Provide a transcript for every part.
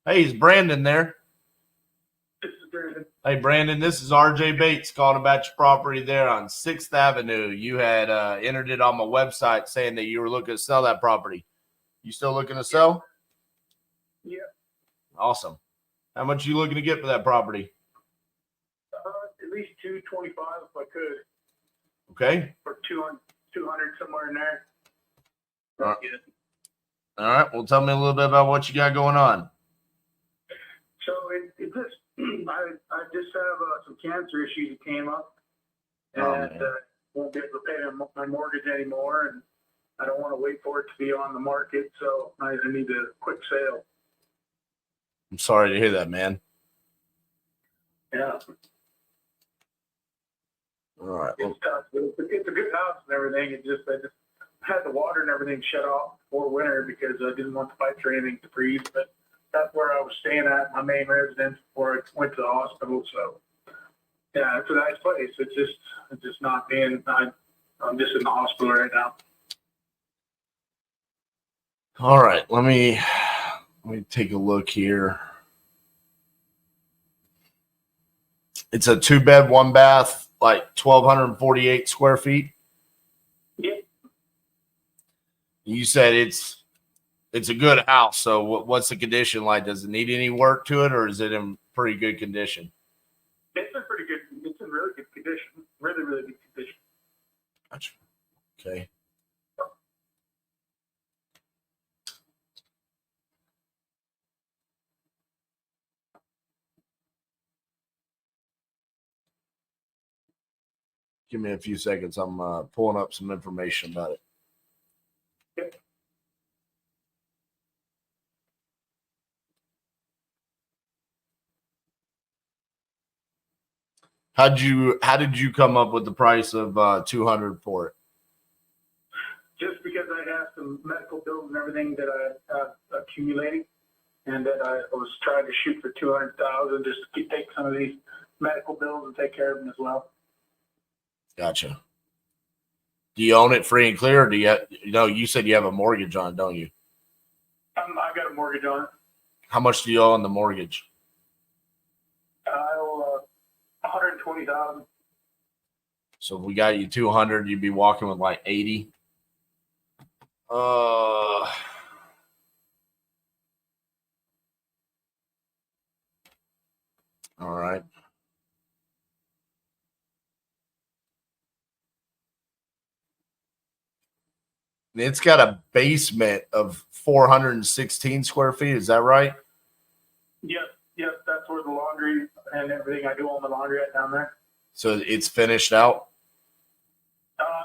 Hey, is Brandon there? This is Brandon. Hey, Brandon, this is RJ Bates calling about your property there on 6th Avenue. You had entered it on my website saying that you were looking to sell that property. You still looking to sell? Yeah. Awesome. How much are you looking to get for that property? At least 225 if I could. Okay. Or 200 somewhere in there. All right. Well, tell me a little bit about what you got going on. So it just, I just have some cancer issues that came up, and won't be able to pay my mortgage anymore, and I don't want to wait for it to be on the market, so I need a quick sale. I'm sorry to hear that, man. Yeah. All right. It's tough. It's a good house and everything. I just had the water and everything shut off before winter because I didn't want the pipes or anything to freeze, but that's where I was staying at, my main residence, before I went to the hospital. So, yeah, it's a nice place. It's just not being. I'm just in the hospital right now. All right. Let me take a look here. It's a 2-bed, 1-bath, like 1,248 square feet. Yeah. You said it's a good house. So what's the condition like? Does it need any work to it, or is it in pretty good condition? It's in pretty good. It's in really good condition. Really, really good condition. Gotcha. Okay. Give me a few seconds. I'm pulling up some information about it. Yep. How did you come up with the price of 200 for it? Just because I have some medical bills and everything that I have accumulating, and that I was trying to shoot for 200,000 just to take some of these medical bills and take care of them as well. Gotcha. Do you own it free and clear, or do you said you have a mortgage on it, don't you? I got a mortgage on it. How much do you owe on the mortgage? I owe 120,000. So if we got you 200, you'd be walking with like 80. All right. It's got a basement of 416 square feet. Is that right? Yep. That's where the laundry and everything I do all my laundry at down there. So it's finished out?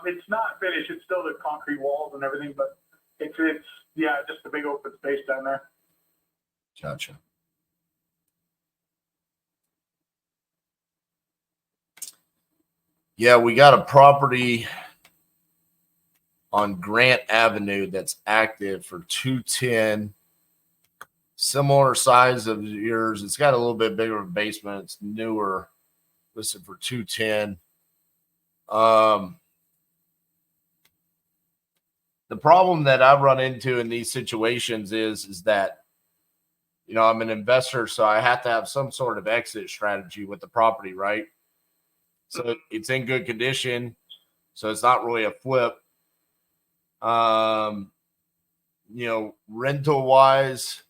It's not finished. It's still the concrete walls and everything, but it's just a big open space down there. Gotcha. Yeah, we got a property on Grant Avenue that's active for 210. Similar size of yours. It's got a little bit bigger of a basement. It's newer, listed for 210. The problem that I run into in these situations is that, I'm an investor, so I have to have some sort of exit strategy with the property, right? So it's in good condition, so it's not really a flip. Rental wise,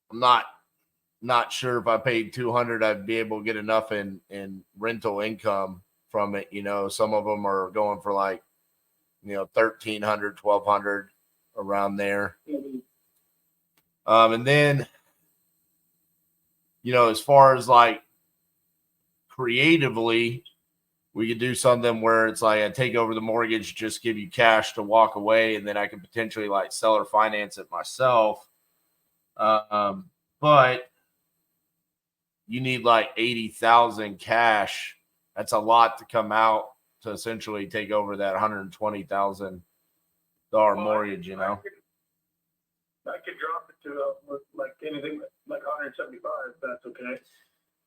I'm not sure if I paid 200, I'd be able to get enough in rental income from it. Some of them are going for like, 1,300, 1,200 around there. And then, as far as like creatively, we could do something where it's like I take over the mortgage, just give you cash to walk away, and then I can potentially like sell or finance it myself. But you need like 80,000 cash. That's a lot to come out to essentially take over that $120,000 mortgage. I could drop it to like anything like 175 if that's okay,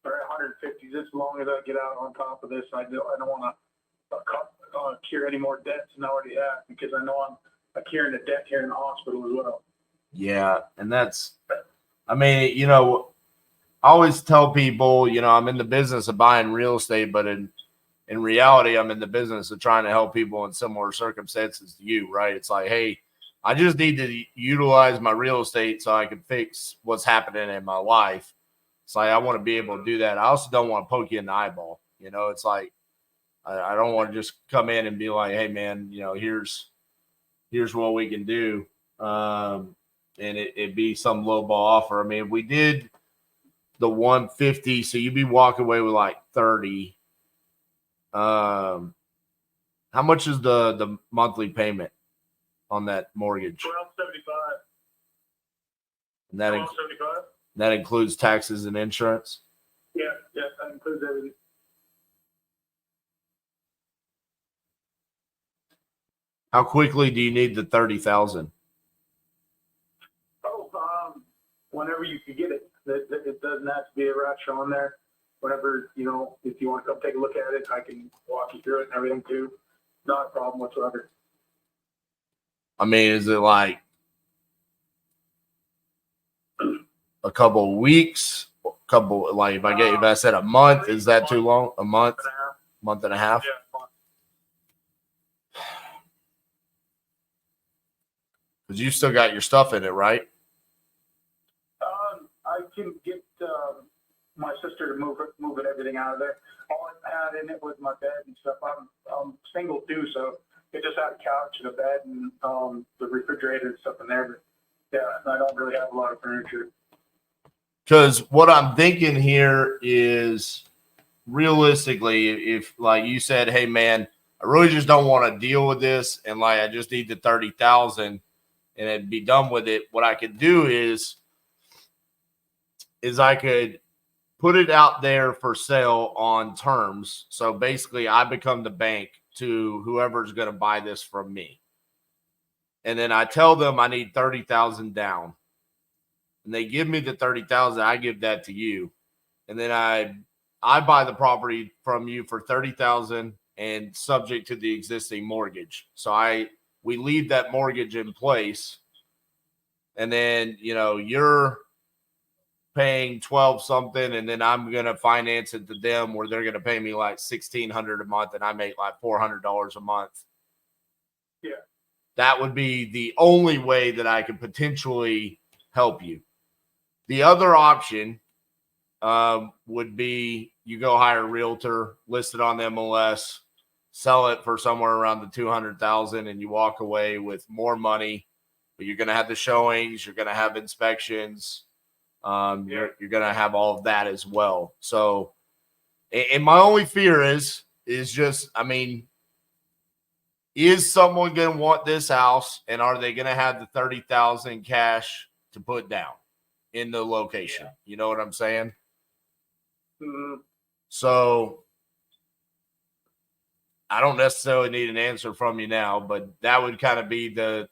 or 150. Just as long as I get out on top of this, I don't want to cure any more debts than I already have, because I know I'm curing the debt here in the hospital as well. Yeah, and I mean, you know, I always tell people, you know, I'm in the business of buying real estate, but in reality, I'm in the business of trying to help people in similar circumstances to you, right? It's like, hey, I just need to utilize my real estate so I can fix what's happening in my life. It's like I want to be able to do that. I also don't want to poke you in the eyeball. You know, it's like I don't want to just come in and be like, hey, man, you know, here's what we can do. And it'd be some low ball offer. I mean, if we did the 150, so you'd be walking away with like 30. How much is the monthly payment on that mortgage? 1275. And that 1275. that includes taxes and insurance. Yeah, that includes everything. How quickly do you need the 30,000? Whenever you can get it. It doesn't have to be a rush on there. Whenever, you know, if you want to come take a look at it, I can walk you through it and everything too. Not a problem whatsoever. I mean, is it like a couple of weeks? Couple, like if I said a month, is that too long? A month and a half? Yeah. Because you still got your stuff in it, right? I can get my sister to move it everything out of there. All I had in it was my bed and stuff. I'm single too, so it just had a couch and a bed and the refrigerator and stuff in there. But yeah, I don't really have a lot of furniture. Because what I'm thinking here is realistically, if like you said, hey man, I really just don't want to deal with this, and like I just need the 30,000 and it'd be done with it. What I could do is I could put it out there for sale on terms. So basically, I become the bank to whoever's going to buy this from me, and then I tell them I need 30,000 down, and they give me the 30,000. I give that to you, and then I buy the property from you for 30,000 and subject to the existing mortgage. So we leave that mortgage in place, and then you know you're paying 12 something, and then I'm gonna finance it to them where they're gonna pay me like $1,600 a month, and I make like $400 a month. Yeah, that would be the only way that I could potentially help you. The other option would be you go hire a realtor, list it on the MLS, sell it for somewhere around the 200,000, and you walk away with more money. But you're going to have the showings, you're going to have inspections, you're going to have all of that as well. So, and my only fear is just, I mean, is someone going to want this house, and are they going to have the 30,000 cash to put down in the location? Yeah. You know what I'm saying? Mm-hmm. So I don't necessarily need an answer from you now, but that would kind of be the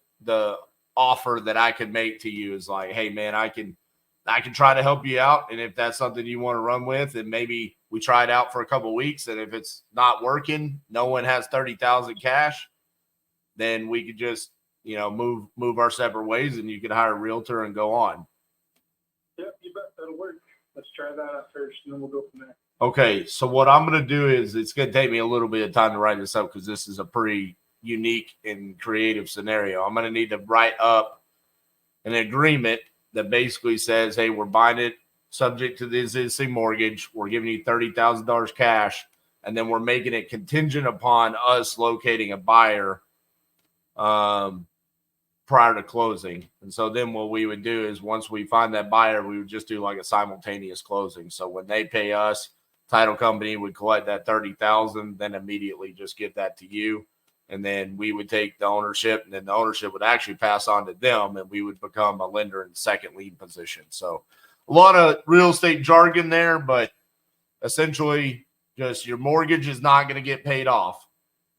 offer that I could make to you is like, hey man, I can try to help you out. And if that's something you want to run with, and maybe we try it out for a couple of weeks. And if it's not working, no one has 30,000 cash, then we could just, you know, move our separate ways, and you could hire a realtor and go on. Yep, you bet. That'll work. Let's try that out first, and then we'll go from there. Okay, so what I'm going to do is it's going to take me a little bit of time to write this up because this is a pretty unique and creative scenario. I'm going to need to write up an agreement that basically says, hey, we're buying it subject to the existing mortgage. We're giving you $30,000 cash, and then we're making it contingent upon us locating a buyer prior to closing. And so then what we would do is once we find that buyer, we would just do like a simultaneous closing. So when they pay us, title company would collect that 30,000, then immediately just give that to you. And then we would take the ownership, and then the ownership would actually pass on to them, and we would become a lender in second lien position. So a lot of real estate jargon there, but essentially just your mortgage is not going to get paid off.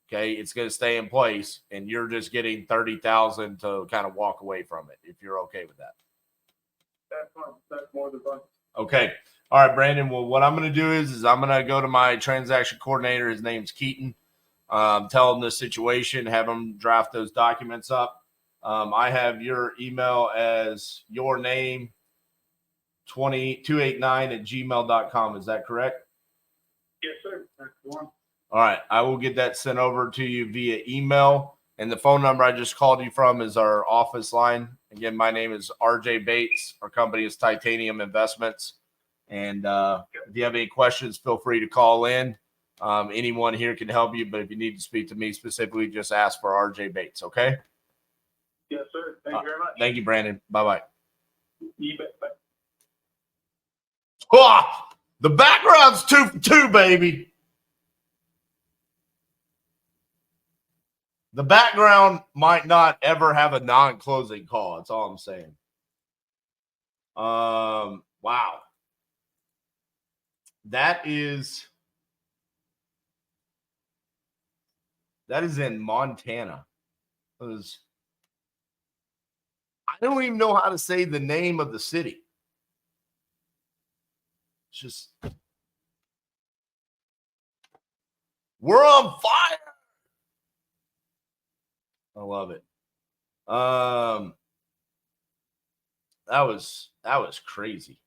Okay, it's going to stay in place, and you're just getting 30,000 to kind of walk away from it if you're okay with that. That's fun. That's more than fun. Okay. All right, Brandon. Well, what I'm going to do is I'm going to go to my transaction coordinator. His name's Keaton. Tell him the situation, have him draft those documents up. I have your email as your name 289@gmail.com. Is that correct? Yes, sir. That's the one. All right. I will get that sent over to you via email. And the phone number I just called you from is our office line. Again, my name is RJ Bates. Our company is Titanium Investments. And if you have any questions, feel free to call in. Anyone here can help you, but if you need to speak to me specifically, just ask for RJ Bates, okay? Yes, sir. Thank you very much. Thank you, Brandon. Bye-bye. You bet. Bye. Oh, the background's 2 for 2, baby. The background might not ever have a non-closing call. That's all I'm saying. Wow. That is in Montana. I don't even know how to say the name of the city. It's just, we're on fire. I love it. That was crazy.